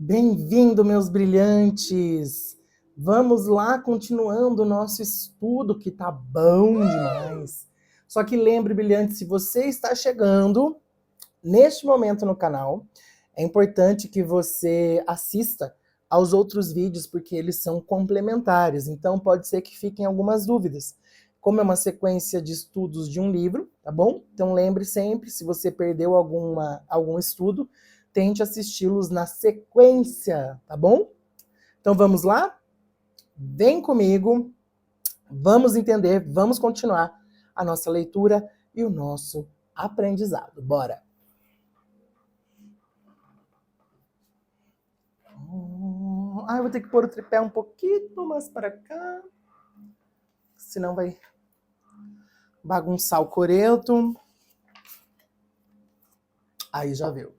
Bem-vindo, meus brilhantes! Vamos lá, continuando o nosso estudo, que tá bom demais. Só que lembre, brilhante, se você está chegando neste momento no canal, é importante que você assista aos outros vídeos, porque eles são complementares. Então, pode ser que fiquem algumas dúvidas. Como é uma sequência de estudos de um livro, tá bom? Então, lembre sempre, se você perdeu algum estudo, tente assisti-los na sequência, tá bom? Então, vamos lá? Vem comigo, vamos entender, vamos continuar a nossa leitura e o nosso aprendizado. Bora! Eu vou ter que pôr o tripé um pouquinho mais para cá, senão vai bagunçar o coreto. Aí já viu.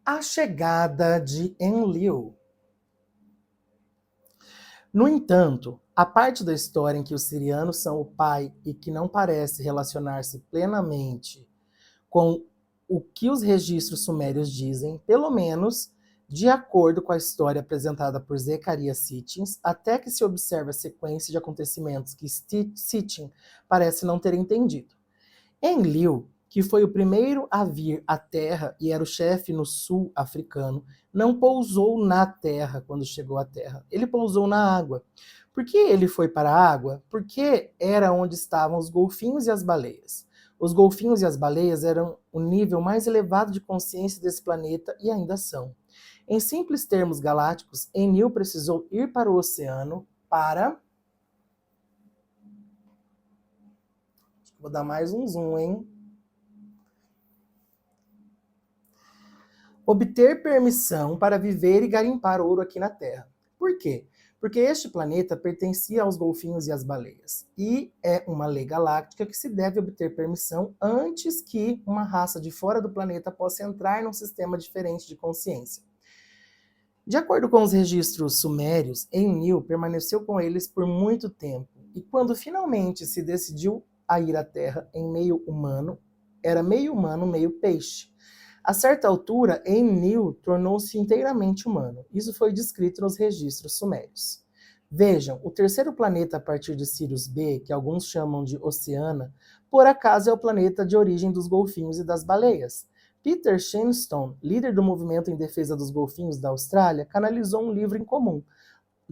A chegada de Enlil. No entanto, a parte da história em que os sirianos são o pai e que não parece relacionar-se plenamente com o que os registros sumérios dizem, pelo menos de acordo com a história apresentada por Zechariah Sitchin, até que se observe a sequência de acontecimentos que Sitchin parece não ter entendido. Enlil, que foi o primeiro a vir à Terra e era o chefe no sul africano, não pousou na Terra quando chegou à Terra. Ele pousou na água. Por que ele foi para a água? Porque era onde estavam os golfinhos e as baleias. Os golfinhos e as baleias eram o nível mais elevado de consciência desse planeta e ainda são. Em simples termos galácticos, Enlil precisou ir para o oceano para... Vou dar mais um zoom, hein? Obter permissão para viver e garimpar ouro aqui na Terra. Por quê? Porque este planeta pertencia aos golfinhos e às baleias. E é uma lei galáctica que se deve obter permissão antes que uma raça de fora do planeta possa entrar num sistema diferente de consciência. De acordo com os registros sumérios, Enlil permaneceu com eles por muito tempo. E quando finalmente se decidiu a ir à Terra em meio humano, era meio humano, meio peixe. A certa altura, Enlil tornou-se inteiramente humano. Isso foi descrito nos registros sumérios. Vejam, o terceiro planeta a partir de Sirius B, que alguns chamam de Oceana, por acaso é o planeta de origem dos golfinhos e das baleias. Peter Shenstone, líder do movimento em defesa dos golfinhos da Austrália, canalizou um livro em comum,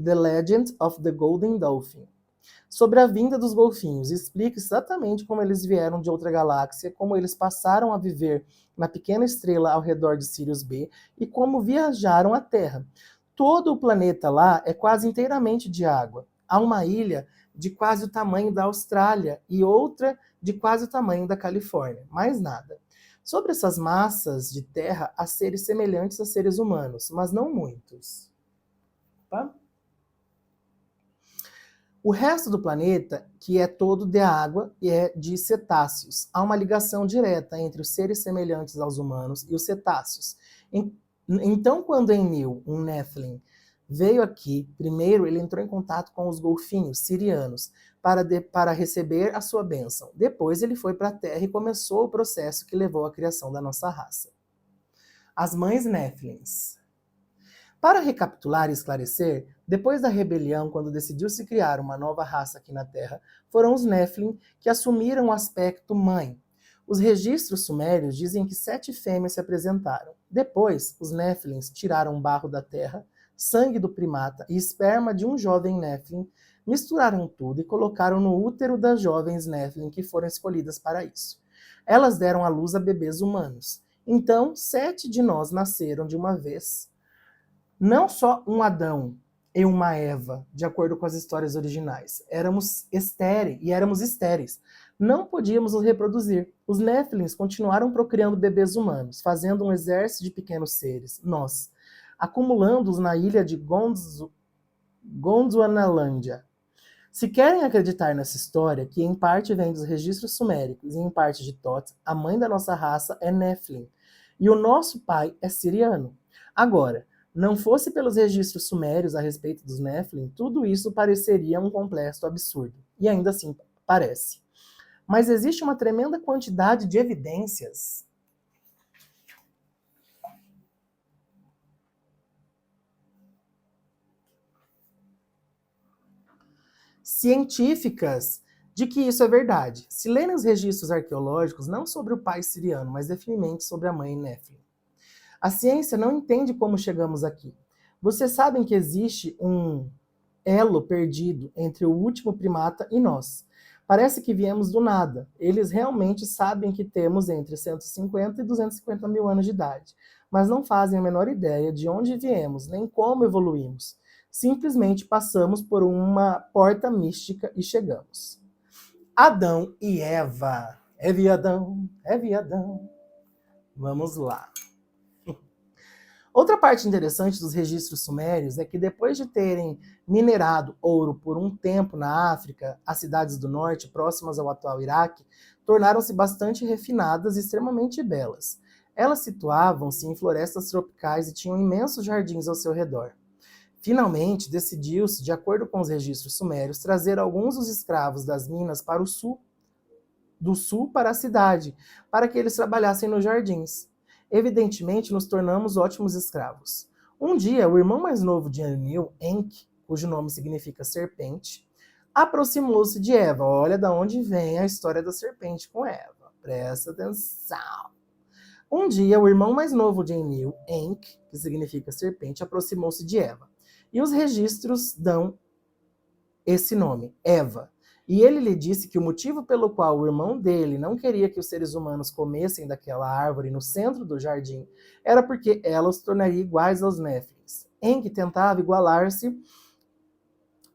The Legend of the Golden Dolphin, sobre a vinda dos golfinhos. Explica exatamente como eles vieram de outra galáxia, como eles passaram a viver na pequena estrela ao redor de Sirius B e como viajaram à Terra. Todo o planeta lá é quase inteiramente de água. Há uma ilha de quase o tamanho da Austrália e outra de quase o tamanho da Califórnia. Mais nada. Sobre essas massas de terra, há seres semelhantes a seres humanos, mas não muitos. Tá? O resto do planeta, que é todo de água e é de cetáceos. Há uma ligação direta entre os seres semelhantes aos humanos e os cetáceos. Então, quando Enlil, um Nephilim, veio aqui, primeiro ele entrou em contato com os golfinhos sirianos para receber a sua bênção. Depois ele foi para a Terra e começou o processo que levou à criação da nossa raça. As mães Nephilims. Para recapitular e esclarecer, depois da rebelião, quando decidiu-se criar uma nova raça aqui na Terra, foram os Nephilim que assumiram o aspecto mãe. Os registros sumérios dizem que 7 fêmeas se apresentaram. Depois, os Nephilims tiraram barro da terra, sangue do primata e esperma de um jovem Nephilim, misturaram tudo e colocaram no útero das jovens Nephilim que foram escolhidas para isso. Elas deram à luz a bebês humanos. Então, 7 de nós nasceram de uma vez. Não só um Adão e uma Eva, de acordo com as histórias originais. Éramos estéreis. Não podíamos nos reproduzir. Os Néfilins continuaram procriando bebês humanos, fazendo um exército de pequenos seres, nós, acumulando-os na ilha de Gondwanalândia. Se querem acreditar nessa história, que em parte vem dos registros suméricos e em parte de Thoth, a mãe da nossa raça é Nephilim, e o nosso pai é siriano. Agora, não fosse pelos registros sumérios a respeito dos Nephilim, tudo isso pareceria um completo absurdo. E ainda assim parece. Mas existe uma tremenda quantidade de evidências científicas de que isso é verdade. Se lerem os registros arqueológicos, não sobre o pai siriano, mas definitivamente sobre a mãe Néfili. A ciência não entende como chegamos aqui. Vocês sabem que existe um elo perdido entre o último primata e nós. Parece que viemos do nada. Eles realmente sabem que temos entre 150 e 250 mil anos de idade, mas não fazem a menor ideia de onde viemos, nem como evoluímos. Simplesmente passamos por uma porta mística e chegamos. Adão e Eva. É viadão, é viadão. Vamos lá. Outra parte interessante dos registros sumérios é que depois de terem minerado ouro por um tempo na África, as cidades do norte, próximas ao atual Iraque, tornaram-se bastante refinadas e extremamente belas. Elas situavam-se em florestas tropicais e tinham imensos jardins ao seu redor. Finalmente, decidiu-se, de acordo com os registros sumérios, trazer alguns dos escravos das minas para o sul, do sul para a cidade, para que eles trabalhassem nos jardins. Evidentemente, nos tornamos ótimos escravos. Um dia, o irmão mais novo de Enlil, Enki, cujo nome significa serpente, aproximou-se de Eva. Olha de onde vem a história da serpente com Eva. Presta atenção. Um dia, o irmão mais novo de Enlil, Enki, que significa serpente, aproximou-se de Eva. E os registros dão esse nome, Eva. E ele lhe disse que o motivo pelo qual o irmão dele não queria que os seres humanos comessem daquela árvore no centro do jardim era porque ela os tornaria iguais aos Néfilins. Enki tentava igualar-se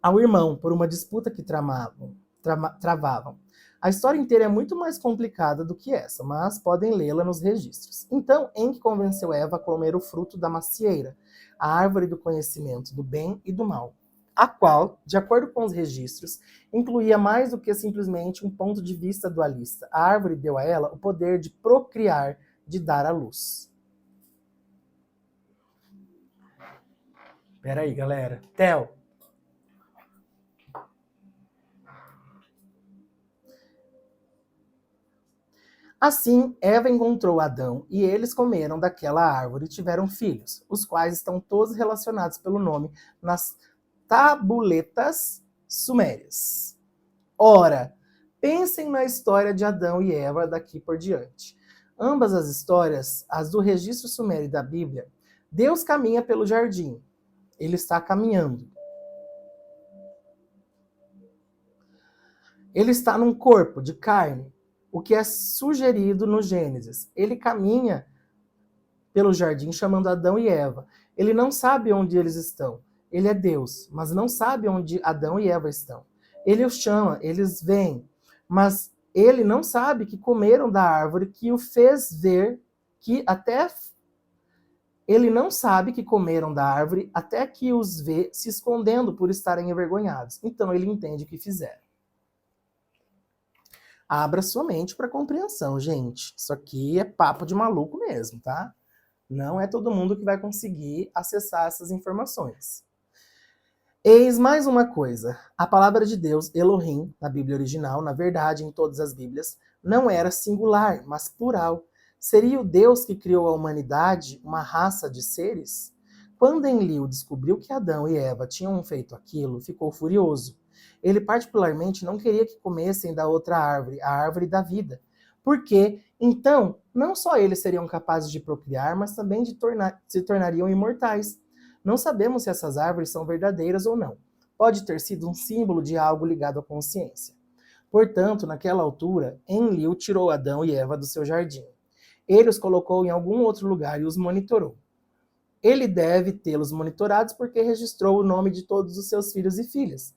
ao irmão por uma disputa que travavam. A história inteira é muito mais complicada do que essa, mas podem lê-la nos registros. Então, Enki convenceu Eva a comer o fruto da macieira, a árvore do conhecimento do bem e do mal, a qual, de acordo com os registros, incluía mais do que simplesmente um ponto de vista dualista. A árvore deu a ela o poder de procriar, de dar à luz. Peraí, galera. Theo. Assim, Eva encontrou Adão e eles comeram daquela árvore e tiveram filhos, os quais estão todos relacionados pelo nome nas tabuletas sumérias. Ora, pensem na história de Adão e Eva daqui por diante. Ambas as histórias, as do registro sumério e da Bíblia, Deus caminha pelo jardim. Ele está caminhando. Ele está num corpo de carne, o que é sugerido no Gênesis. Ele caminha pelo jardim chamando Adão e Eva. Ele não sabe onde eles estão. Ele é Deus, mas não sabe onde Adão e Eva estão. Ele os chama, eles vêm, mas ele não sabe que comeram da árvore que o fez ver que até... Ele não sabe que comeram da árvore até que os vê se escondendo por estarem envergonhados. Então ele entende o que fizeram. Abra sua mente para compreensão, gente. Isso aqui é papo de maluco mesmo, tá? Não é todo mundo que vai conseguir acessar essas informações. Eis mais uma coisa. A palavra de Deus, Elohim, na Bíblia original, na verdade, em todas as Bíblias, não era singular, mas plural. Seria o Deus que criou a humanidade uma raça de seres? Quando Enlil descobriu que Adão e Eva tinham feito aquilo, ficou furioso. Ele particularmente não queria que comessem da outra árvore, a árvore da vida. Porque, então, não só eles seriam capazes de procriar, mas também se tornariam imortais. Não sabemos se essas árvores são verdadeiras ou não. Pode ter sido um símbolo de algo ligado à consciência. Portanto, naquela altura, Enlil tirou Adão e Eva do seu jardim. Ele os colocou em algum outro lugar e os monitorou. Ele deve tê-los monitorados porque registrou o nome de todos os seus filhos e filhas.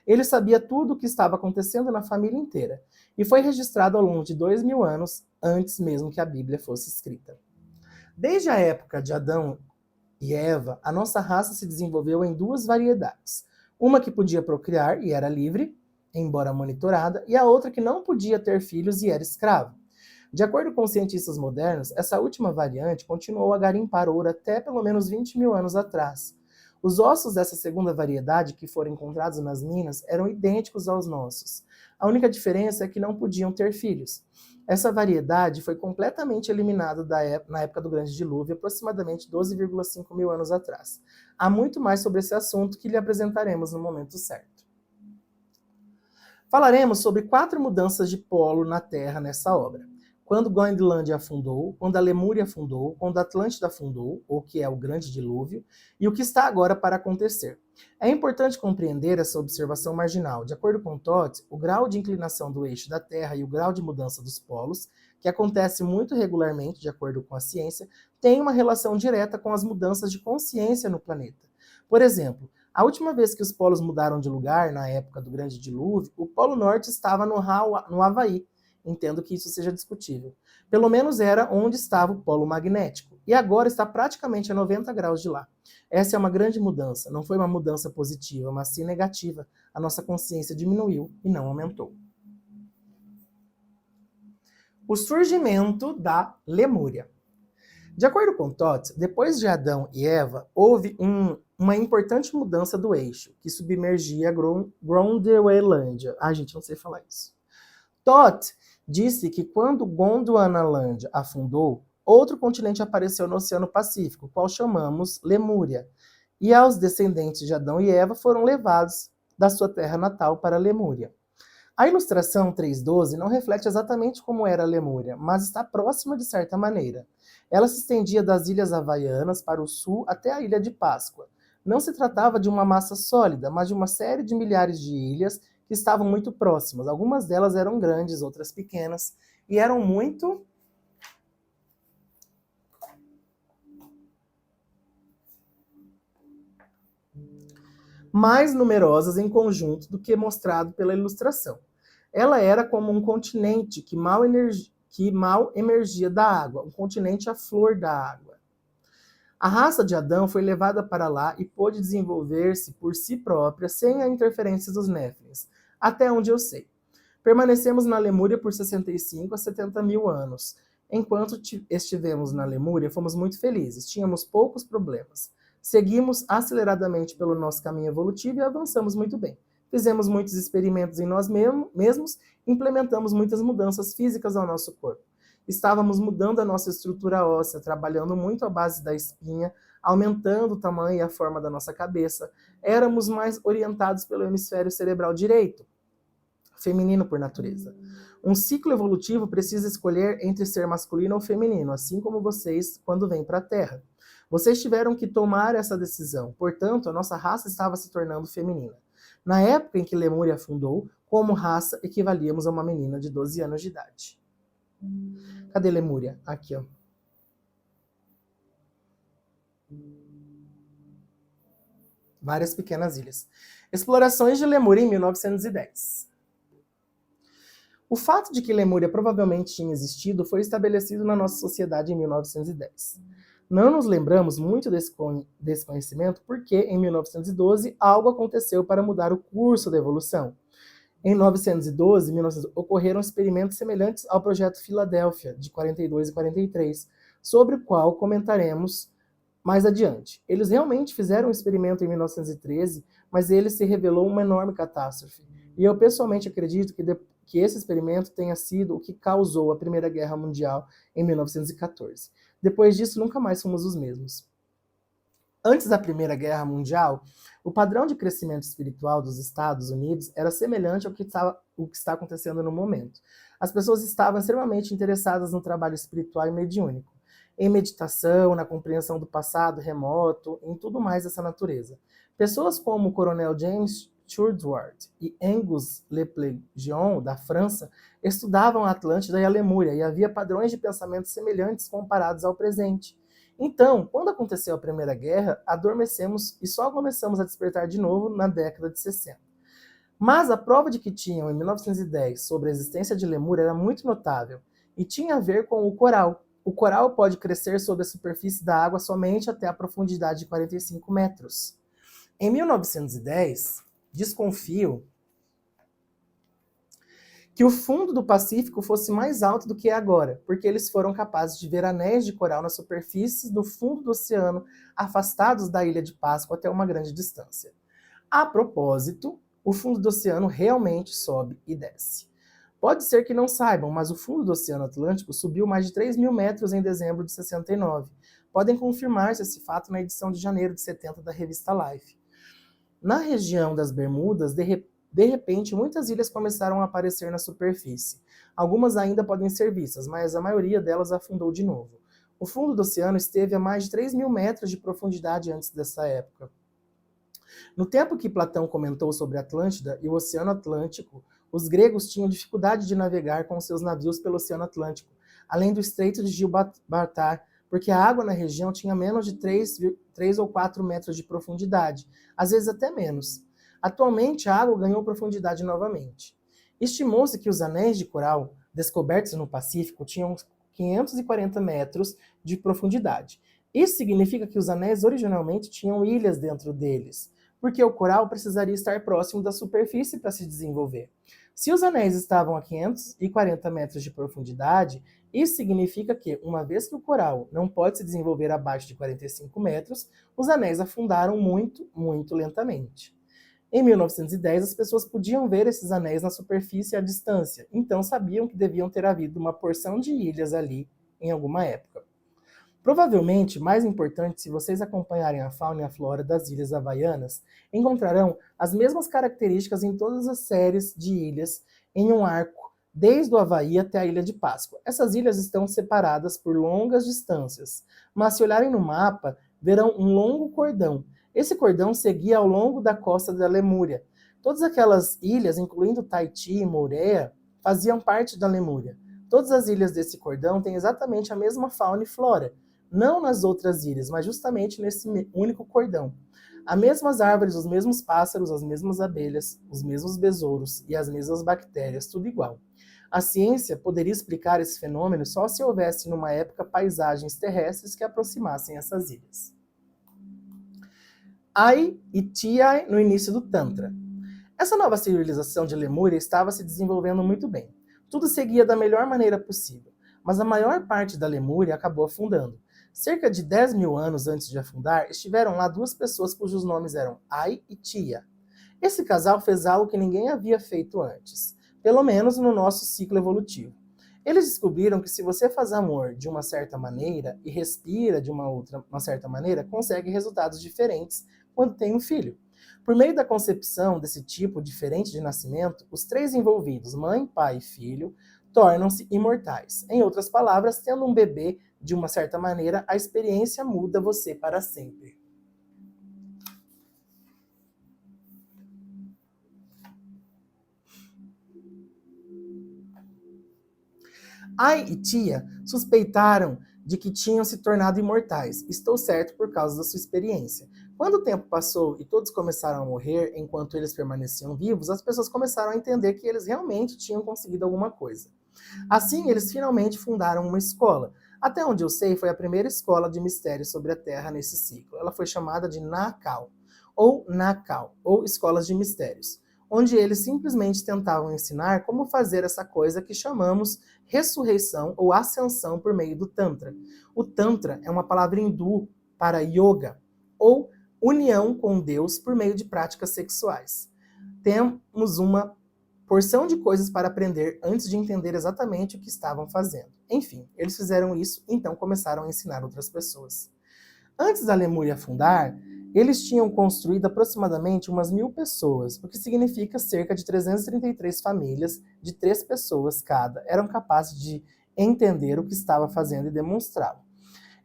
Ele sabia tudo o que estava acontecendo na família inteira. E foi registrado ao longo de 2000 anos, antes mesmo que a Bíblia fosse escrita. Desde a época de Adão e Eva, a nossa raça se desenvolveu em duas variedades. Uma que podia procriar e era livre, embora monitorada, e a outra que não podia ter filhos e era escrava. De acordo com os cientistas modernos, essa última variante continuou a garimpar ouro até pelo menos 20 mil anos atrás. Os ossos dessa segunda variedade que foram encontrados nas minas eram idênticos aos nossos. A única diferença é que não podiam ter filhos. Essa variedade foi completamente eliminada na época do Grande Dilúvio, aproximadamente 12,5 mil anos atrás. Há muito mais sobre esse assunto que lhe apresentaremos no momento certo. Falaremos sobre 4 mudanças de polo na Terra nessa obra. Quando Groenlândia afundou, quando a Lemúria afundou, quando a Atlântida afundou, ou que é o Grande Dilúvio, e o que está agora para acontecer. É importante compreender essa observação marginal. De acordo com Todd, o grau de inclinação do eixo da Terra e o grau de mudança dos polos, que acontece muito regularmente, de acordo com a ciência, tem uma relação direta com as mudanças de consciência no planeta. Por exemplo, a última vez que os polos mudaram de lugar, na época do Grande Dilúvio, o Polo Norte estava no Havaí. Entendo que isso seja discutível. Pelo menos era onde estava o polo magnético. E agora está praticamente a 90 graus de lá. Essa é uma grande mudança. Não foi uma mudança positiva, mas sim negativa. A nossa consciência diminuiu e não aumentou. O surgimento da Lemúria. De acordo com Todd, depois de Adão e Eva, houve uma importante mudança do eixo, que submergia Groenlândia. Gente, não sei falar isso. Todd disse que quando Gondwanalândia afundou, outro continente apareceu no Oceano Pacífico, qual chamamos Lemúria, e aos descendentes de Adão e Eva foram levados da sua terra natal para Lemúria. A ilustração 3.12 não reflete exatamente como era a Lemúria, mas está próxima de certa maneira. Ela se estendia das Ilhas Havaianas para o sul até a Ilha de Páscoa. Não se tratava de uma massa sólida, mas de uma série de milhares de ilhas que estavam muito próximas. Algumas delas eram grandes, outras pequenas, e eram muito mais numerosas em conjunto do que mostrado pela ilustração. Ela era como um continente que mal emergia da água, um continente à flor da água. A raça de Adão foi levada para lá e pôde desenvolver-se por si própria sem a interferência dos Néfilins, até onde eu sei. Permanecemos na Lemúria por 65 a 70 mil anos. Enquanto estivemos na Lemúria, fomos muito felizes, tínhamos poucos problemas. Seguimos aceleradamente pelo nosso caminho evolutivo e avançamos muito bem. Fizemos muitos experimentos em nós mesmos, implementamos muitas mudanças físicas ao nosso corpo. Estávamos mudando a nossa estrutura óssea, trabalhando muito à base da espinha, aumentando o tamanho e a forma da nossa cabeça. Éramos mais orientados pelo hemisfério cerebral direito, feminino por natureza. Um ciclo evolutivo precisa escolher entre ser masculino ou feminino, assim como vocês quando vêm para a Terra. Vocês tiveram que tomar essa decisão, portanto, a nossa raça estava se tornando feminina. Na época em que Lemúria afundou, como raça, equivalíamos a uma menina de 12 anos de idade. Cadê Lemúria? Aqui, ó. Várias pequenas ilhas. Explorações de Lemúria em 1910. O fato de que Lemúria provavelmente tinha existido foi estabelecido na nossa sociedade em 1910. Não nos lembramos muito desse conhecimento porque, em 1912, algo aconteceu para mudar o curso da evolução. Em 1912 ocorreram experimentos semelhantes ao projeto Filadélfia, de 42 e 43, sobre o qual comentaremos mais adiante. Eles realmente fizeram um experimento em 1913, mas ele se revelou uma enorme catástrofe. E eu pessoalmente acredito que esse experimento tenha sido o que causou a Primeira Guerra Mundial em 1914. Depois disso, nunca mais fomos os mesmos. Antes da Primeira Guerra Mundial, o padrão de crescimento espiritual dos Estados Unidos era semelhante ao que está acontecendo no momento. As pessoas estavam extremamente interessadas no trabalho espiritual e mediúnico, em meditação, na compreensão do passado remoto, em tudo mais dessa natureza. Pessoas como o coronel James Churchward e Angus Leplegion, da França, estudavam a Atlântida e a Lemúria, e havia padrões de pensamento semelhantes comparados ao presente. Então, quando aconteceu a Primeira Guerra, adormecemos e só começamos a despertar de novo na década de 60. Mas a prova de que tinham em 1910 sobre a existência de Lemúria era muito notável, e tinha a ver com o coral. O coral pode crescer sob a superfície da água somente até a profundidade de 45 metros. Em 1910, desconfio que o fundo do Pacífico fosse mais alto do que é agora, porque eles foram capazes de ver anéis de coral na superfície do fundo do oceano, afastados da Ilha de Páscoa até uma grande distância. A propósito, o fundo do oceano realmente sobe e desce. Pode ser que não saibam, mas o fundo do Oceano Atlântico subiu mais de 3 mil metros em dezembro de 69. Podem confirmar-se esse fato na edição de janeiro de 70 da revista Life. Na região das Bermudas, de repente, muitas ilhas começaram a aparecer na superfície. Algumas ainda podem ser vistas, mas a maioria delas afundou de novo. O fundo do oceano esteve a mais de 3 mil metros de profundidade antes dessa época. No tempo que Platão comentou sobre Atlântida e o Oceano Atlântico, os gregos tinham dificuldade de navegar com seus navios pelo Oceano Atlântico, além do Estreito de Gibraltar, porque a água na região tinha menos de 3 ou 4 metros de profundidade, às vezes até menos. Atualmente, a água ganhou profundidade novamente. Estimou-se que os anéis de coral descobertos no Pacífico tinham 540 metros de profundidade. Isso significa que os anéis originalmente tinham ilhas dentro deles, porque o coral precisaria estar próximo da superfície para se desenvolver. Se os anéis estavam a 540 metros de profundidade, isso significa que, uma vez que o coral não pode se desenvolver abaixo de 45 metros, os anéis afundaram muito, muito lentamente. Em 1910, as pessoas podiam ver esses anéis na superfície à distância, então sabiam que deviam ter havido uma porção de ilhas ali em alguma época. Provavelmente, mais importante, se vocês acompanharem a fauna e a flora das ilhas havaianas, encontrarão as mesmas características em todas as séries de ilhas em um arco, desde o Havaí até a Ilha de Páscoa. Essas ilhas estão separadas por longas distâncias, mas se olharem no mapa, verão um longo cordão. Esse cordão seguia ao longo da costa da Lemúria. Todas aquelas ilhas, incluindo Tahiti e Moorea, faziam parte da Lemúria. Todas as ilhas desse cordão têm exatamente a mesma fauna e flora, não nas outras ilhas, mas justamente nesse único cordão. As mesmas árvores, os mesmos pássaros, as mesmas abelhas, os mesmos besouros e as mesmas bactérias, tudo igual. A ciência poderia explicar esse fenômeno só se houvesse numa época paisagens terrestres que aproximassem essas ilhas. Ai e Tiai no início do Tantra. Essa nova civilização de Lemúria estava se desenvolvendo muito bem. Tudo seguia da melhor maneira possível, mas a maior parte da Lemúria acabou afundando. Cerca de 10 mil anos antes de afundar, estiveram lá duas pessoas cujos nomes eram Ai e Tia. Esse casal fez algo que ninguém havia feito antes, pelo menos no nosso ciclo evolutivo. Eles descobriram que se você faz amor de uma certa maneira e respira de uma certa maneira, consegue resultados diferentes quando tem um filho. Por meio da concepção desse tipo diferente de nascimento, os três envolvidos, mãe, pai e filho, tornam-se imortais. Em outras palavras, tendo um bebê de uma certa maneira, a experiência muda você para sempre. Ai e Tia suspeitaram de que tinham se tornado imortais. Estou certo por causa da sua experiência. Quando o tempo passou e todos começaram a morrer enquanto eles permaneciam vivos, as pessoas começaram a entender que eles realmente tinham conseguido alguma coisa. Assim, eles finalmente fundaram uma escola. Até onde eu sei, foi a primeira escola de mistérios sobre a Terra nesse ciclo. Ela foi chamada de Nakal, ou Escolas de Mistérios, onde eles simplesmente tentavam ensinar como fazer essa coisa que chamamos ressurreição ou ascensão por meio do Tantra. O Tantra é uma palavra hindu para yoga, ou união com Deus por meio de práticas sexuais. Temos uma porção de coisas para aprender antes de entender exatamente o que estavam fazendo. Enfim, eles fizeram isso e então começaram a ensinar outras pessoas. Antes da Lemúria afundar, eles tinham construído aproximadamente umas 1000 pessoas, o que significa cerca de 333 famílias de 3 pessoas cada eram capazes de entender o que estava fazendo e demonstrá-lo.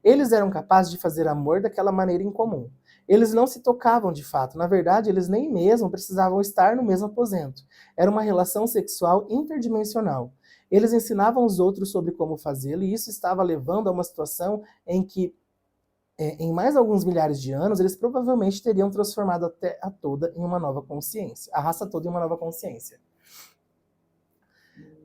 Eles eram capazes de fazer amor daquela maneira incomum. Eles não se tocavam de fato, na verdade, eles nem mesmo precisavam estar no mesmo aposento. Era uma relação sexual interdimensional. Eles ensinavam os outros sobre como fazê-lo, e isso estava levando a uma situação em que, em mais alguns milhares de anos, eles provavelmente teriam transformado a toda em uma nova consciência, a raça toda em uma nova consciência.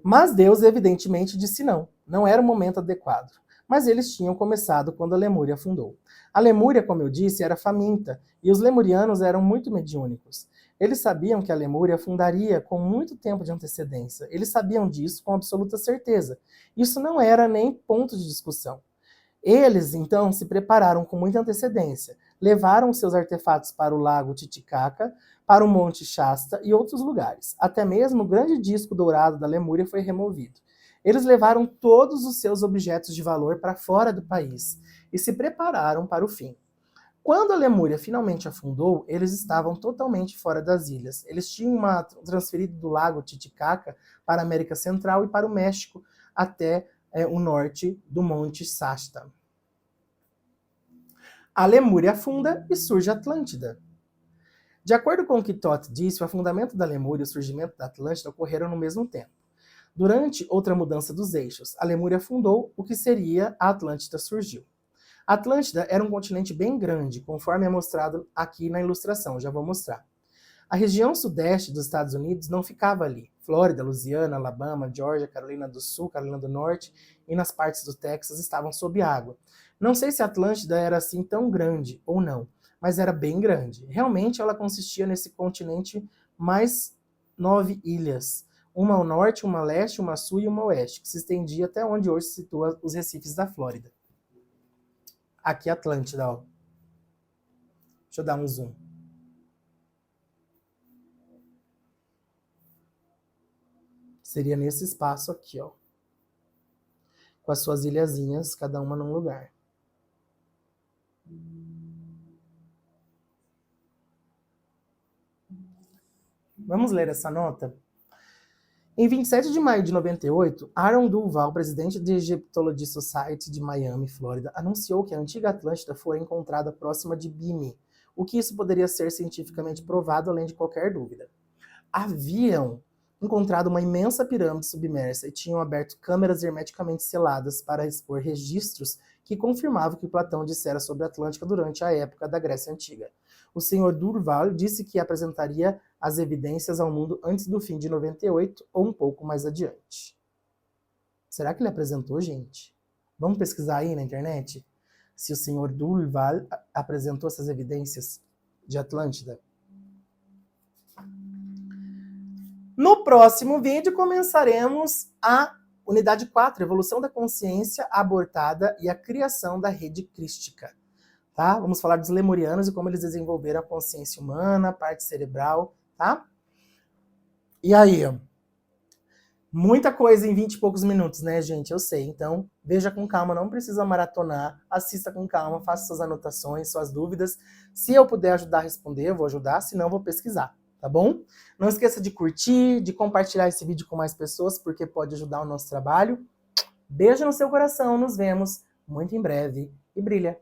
Mas Deus, evidentemente, disse não era o momento adequado. mas eles tinham começado quando a Lemúria afundou. A Lemúria, como eu disse, era faminta, e os lemurianos eram muito mediúnicos. Eles sabiam que a Lemúria afundaria com muito tempo de antecedência. Eles sabiam disso com absoluta certeza. Isso não era nem ponto de discussão. Eles, então, se prepararam com muita antecedência. Levaram seus artefatos para o lago Titicaca, para o Monte Shasta e outros lugares. Até mesmo o grande disco dourado da Lemúria foi removido. Eles levaram todos os seus objetos de valor para fora do país e se prepararam para o fim. Quando a Lemúria finalmente afundou, eles estavam totalmente fora das ilhas. Eles tinham transferido do lago Titicaca para a América Central e para o México, até o norte do Monte Shasta. A Lemúria afunda e surge a Atlântida. De acordo com o que Thoth disse, o afundamento da Lemúria e o surgimento da Atlântida ocorreram no mesmo tempo. Durante outra mudança dos eixos, a Lemúria afundou, o que seria a Atlântida surgiu. A Atlântida era um continente bem grande, conforme é mostrado aqui na ilustração, já vou mostrar. A região sudeste dos Estados Unidos não ficava ali. Flórida, Louisiana, Alabama, Geórgia, Carolina do Sul, Carolina do Norte e nas partes do Texas estavam sob água. Não sei se a Atlântida era assim tão grande ou não, mas era bem grande. Realmente ela consistia nesse continente mais 9 ilhas. Uma ao norte, uma a leste, uma a sul e uma a oeste, que se estendia até onde hoje se situa os recifes da Flórida. Aqui é Atlântida, ó. Deixa eu dar um zoom. Seria nesse espaço aqui, ó. Com as suas ilhazinhas, cada uma num lugar. Vamos ler essa nota? Em 27 de maio de 98, Aaron Duval, presidente da Egyptology Society de Miami, Flórida, anunciou que a antiga Atlântida foi encontrada próxima de Bimini, o que isso poderia ser cientificamente provado além de qualquer dúvida. Haviam encontrado uma imensa pirâmide submersa e tinham aberto câmeras hermeticamente seladas para expor registros que confirmavam o que Platão dissera sobre a Atlântica durante a época da Grécia Antiga. O Sr. Duval disse que apresentaria as evidências ao mundo antes do fim de 98 ou um pouco mais adiante. Será que ele apresentou, gente? Vamos pesquisar aí na internet se o Sr. Duval apresentou essas evidências de Atlântida. No próximo vídeo começaremos a unidade 4, Evolução da Consciência Abortada e a Criação da Rede Crística. Tá? Vamos falar dos lemurianos e como eles desenvolveram a consciência humana, a parte cerebral, tá? E aí, muita coisa em 20 e poucos minutos, né, gente? Eu sei. Então, veja com calma, não precisa maratonar, assista com calma, faça suas anotações, suas dúvidas. Se eu puder ajudar a responder, eu vou ajudar, senão eu vou pesquisar. Tá bom? Não esqueça de curtir, de compartilhar esse vídeo com mais pessoas, porque pode ajudar o nosso trabalho. Beijo no seu coração, nos vemos muito em breve e brilha!